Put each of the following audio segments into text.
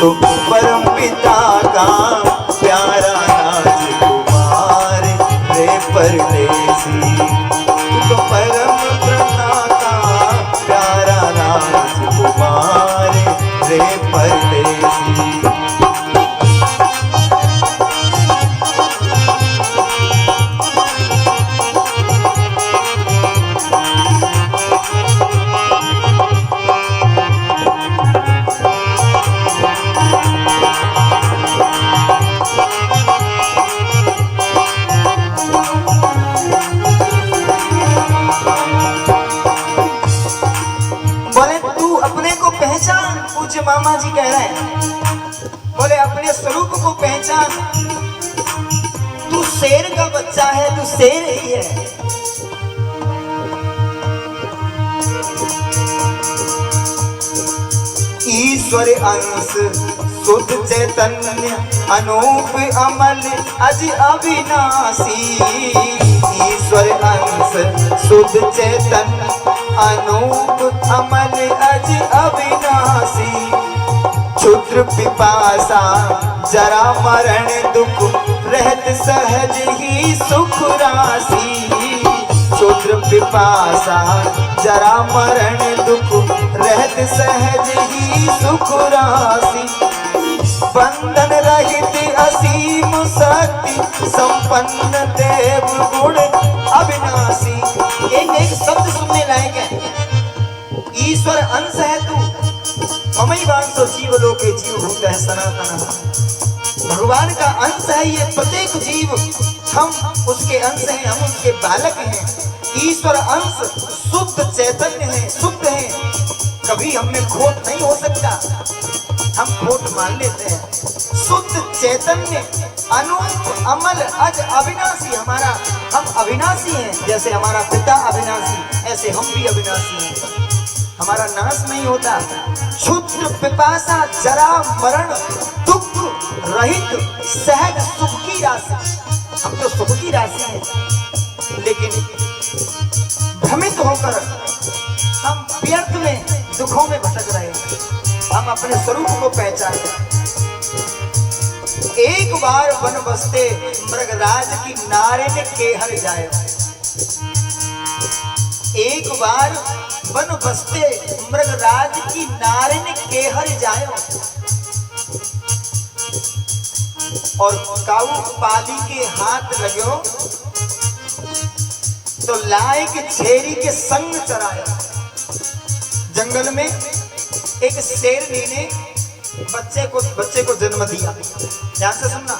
तो परम पिता का प्यारा राजकुमार रे परदेसी, तो परम पिता का प्यारा राजकुमार रे परदेसी। पूज्य मामा जी कह रहे हैं, बोले अपने स्वरूप को पहचान, तू शेर का बच्चा है, तू शेर ही है। ईश्वर अंश शुद्ध चैतन्य अनूप अमल अज अविनाशी, ईश्वर अंश शुद्ध चैतन्य अनूप अमल अज अविनाशी। क्षुद्र पिपासा जरा मरण दुख रहत सहज ही सुख राशि, क्षुद्र पिपासा जरा मरण दुख रहत सहज ही सुख राशि। बंधन रहित असीम शक्ति संपन्न देव गुण अविनाशी। एक शब्द सुनने लायक है, ईश्वर अंश है तू, ममैवांशो जीवलोके जीवभूत है सनातन। भगवान का अंश है ये प्रत्येक जीव, हम उसके अंश हैं, हम उसके बालक हैं। ईश्वर अंश शुद्ध चैतन्य है, शुद्ध है, कभी हमें खोट नहीं हो सकता, हम खोट मान लेते हैं। शुद्ध चैतन्य अनूप अमल अज अविनाशी, हमारा हम अविनाशी हैं, जैसे हमारा पिता अविनाशी ऐसे हम भी अविनाशी हैं, हमारा नाश नहीं होता। क्षुद्र पिपासा जरा मरण दुख रहित सहज सुख की राशि, हम तो सुख की राशि हैं, लेकिन भ्रमित होकर हम व्यर्थ में दुखों में भटक रहे हैं। हम अपने स्वरूप को पहचाने। एक बार वन बसते मृगराज की नारे में केहर जाए, एक बार वन बसते मृगराज की नारे ने केहर जायो, और काऊ पाली के हाथ लगो तो लाए के छेरी के संग चराया। जंगल में एक शेरनी ने बच्चे को जन्म दिया, ध्यान से सुनना,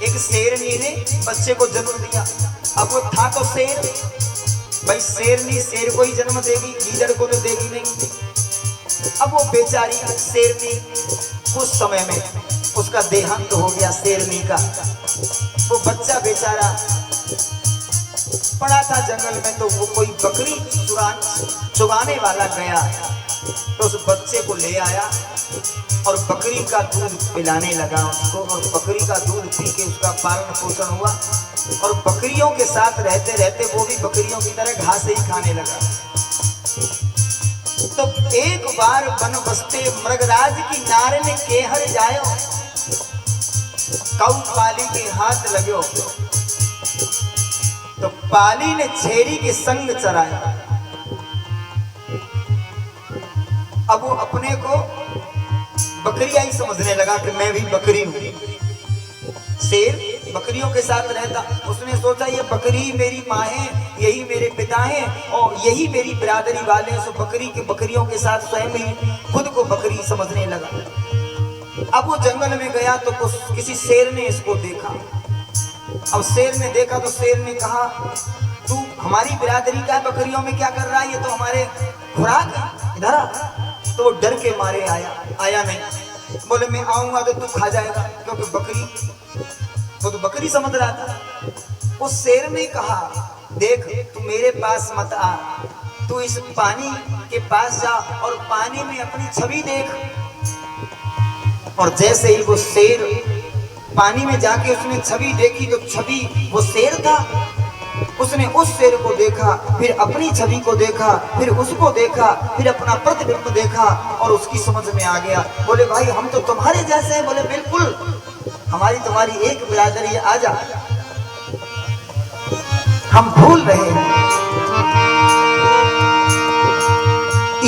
एक शेरनी ने बच्चे को जन्म दिया। अब वो था तो शेर, भाई शेरनी शेर को ही जन्म देगी, गीदड़ को तो देगी नहीं। अब वो बेचारी शेरनी कुछ समय में उसका देहांत हो गया, शेरनी का वो बच्चा बेचारा पड़ा था जंगल में, तो वो कोई बकरी चुगाने वाला गया तो उस बच्चे को ले आया और बकरी का दूध पिलाने लगा उसको, और बकरी का दूध पी के उसका पालन पोषण हुआ, और बकरियों के साथ रहते रहते वो भी बकरियों की तरह घास ही खाने लगा। तो एक बार वन बसते मृगराज की नारे में केहर जायो, काऊ पाली के हाथ लगो, तो पाली ने छेरी के संग चराया। अब वो अपने को बकरिया ही समझने लगा कि मैं भी बकरी हूं। शेर बकरियों के साथ रहता, उसने सोचा ये बकरी मेरी माँ है, यही मेरे पिता हैं और यही मेरी बिरादरी वाले हैं, सो बकरियों के साथ स्वयं ही खुद को बकरी समझने लगा। अब वो जंगल में गया तो किसी शेर ने इसको देखा। अब शेर ने देखा तो शेर ने कहा, तू हमारी बिरादरी का बकरियों में क्या कर रहा है, ये तो हमारे खुराक है, इधर आ। तो वो डर के मारे आया नहीं, बोले मैं आऊंगा तो तू खा जाएगा, क्योंकि बकरी वो तो बकरी समझ रहा था। उस शेर ने कहा, देख तू मेरे पास मत आ, तू इस पानी के पास जा और पानी में अपनी छवि देख। और जैसे ही वो शेर पानी में जाके उसने छवि देखी तो छवि वो शेर था, उसने उस शेर को देखा, फिर अपनी छवि को देखा, फिर उसको देखा, फिर अपना प्रतिबिंब देखा और उसकी समझ में आ गया। बोले भाई हम तो तुम्हारे जैसे हैं। बोले बिल्कुल, हमारी तुम्हारी एक बिरादरी, आजा, हम भूल रहे हैं।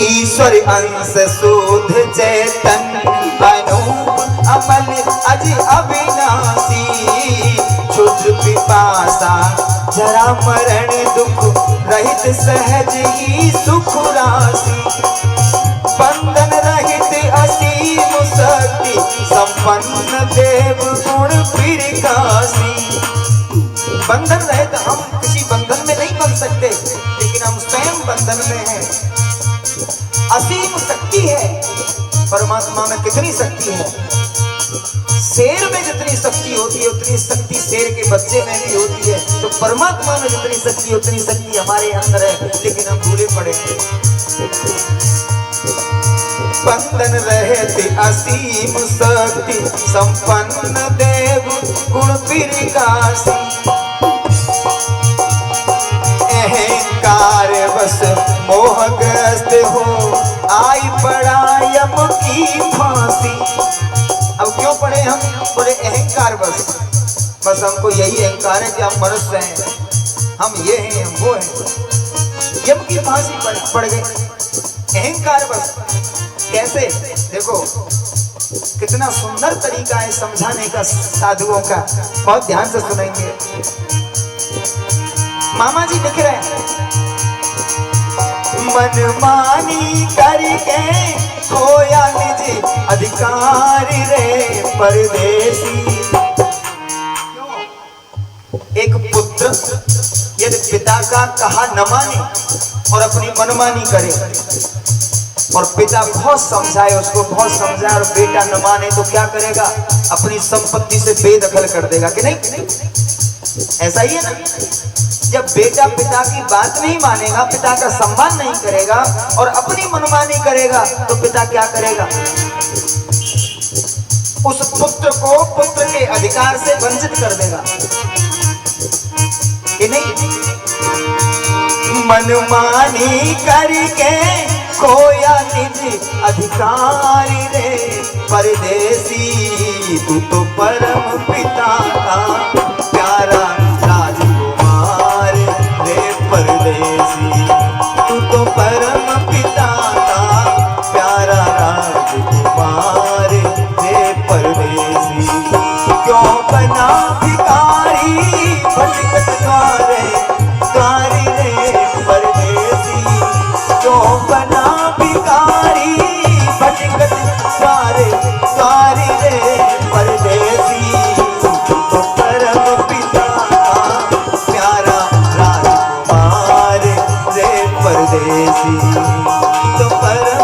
ईश्वर अंश शुद्ध चैतन्य अनूप अमल अज अविनाशी, क्षुद्र पिपासा जरा मरण दुख रहित सहज ही सुख राशि, बंधन रहित असीम शक्ति संपन्न देव गुण प्रकाशी। बंधन रहित हम किसी बंधन में नहीं बन सकते, लेकिन हम स्वयं बंधन में हैं। असीम शक्ति है परमात्मा में। कितनी शक्ति है? शेर में जितनी शक्ति होती है उतनी शक्ति शेर के बच्चे में भी होती है। तो परमात्मा में जितनी शक्ति उतनी शक्ति हमारे अंदर है, लेकिन हम भूले पड़े हैं। बंधन रहते असीम शक्ति संपन्न देव गुण प्रकाशी, अहंकार बस मोहग्रस्त हो आई पड़ा यम की फांसी। अब क्यों पड़े हम? बोले अहंकार बस हमको यही अहंकार है कि हम मनुष्य हैं, हम ये हैं, हम वो हैं। यम की फांसी पड़ गई, अहंकार बस। कैसे? देखो कितना सुंदर तरीका है समझाने का साधुओं का, बहुत ध्यान से सुनेंगे। मामा जी लिख रहे हैं, मनमानी करके खोया निज अधिकार रे परदेसी। एक पुत्र यदि पिता का कहा न माने और अपनी मनमानी करे, और पिता बहुत समझाए, उसको बहुत समझाए और बेटा न माने, तो क्या करेगा? अपनी संपत्ति से बेदखल कर देगा कि नहीं? ऐसा ही है ना। जब बेटा पिता की बात नहीं मानेगा, पिता का सम्मान नहीं करेगा और अपनी मनमानी करेगा, तो पिता क्या करेगा? उस पुत्र को पुत्र के अधिकार से वंचित कर देगा कि नहीं? मनमानी करके खोया निज अधिकारी रे परदेसी, तू तो परम पिता का प्यारा राजकुमार रे परदेसी, तू तो परम पिता का प्यारा राजकुमार रे परदेसी। क्यों बना भिखारी भटकत रे परदेसी, क्यों बना भिखारी भटकत कारी रे परदेसी, तो परम पिता प्यारा राजकुमार रे परदेसी, तो परम